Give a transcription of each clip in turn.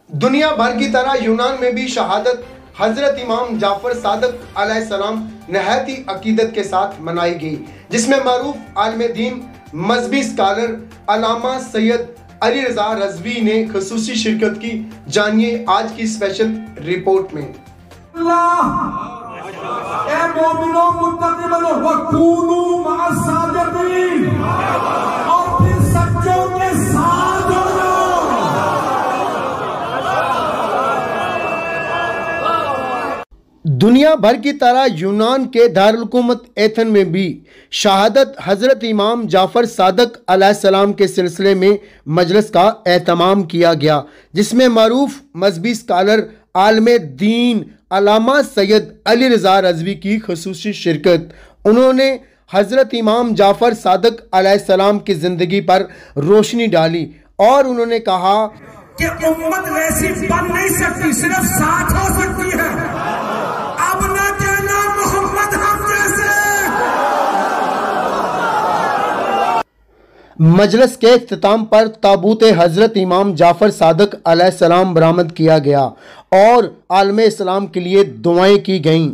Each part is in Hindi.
दुनिया भर की तरह यूनान में भी शहादत हजरत इमाम जाफर सादक अलैहिस्सलाम नहायत ही अकीदत के साथ मनाई गई, जिसमें मरूफ आलिम दीन मजहबी स्कॉलर अल्लामा सैयद अली रजा रज़वी ने खुसूसी शिरकत की। जानिए आज की स्पेशल रिपोर्ट में। दुनिया भर की तरह यूनान के दारुल-हुकूमत एथन में भी शहादत हजरत इमाम जाफर सादक अलैहिस्सलाम के सिलसिले में मजलिस का एहतमाम किया गया, जिसमें मरूफ मजहबी स्कॉलर आलिम दीन अल्लामा सैयद अली रजा रज़वी की खुसूसी शिरकत। उन्होंने हजरत इमाम जाफर सादक अलैहिस्सलाम की ज़िंदगी पर रोशनी डाली और उन्होंने कहा कि उम्मत वैसी बन नहीं सकती, सिर्फ साथ हो सकती है। अब न कहना मोहम्मद हम जैसे। मजलिस के इख्तिताम पर ताबूत हजरत इमाम जाफर सादक अलैहिस्सलाम बरामद किया गया और आलम इस्लाम के लिए दुआएं की गईं।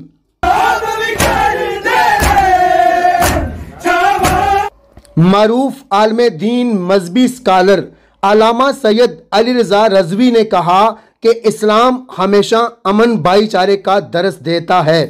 मरूफ आलिम दीन मजहबी स्कॉलर अल्लामा सैयद अली रजा रज़वी ने कहा कि इस्लाम हमेशा अमन भाईचारे का दर्स देता है।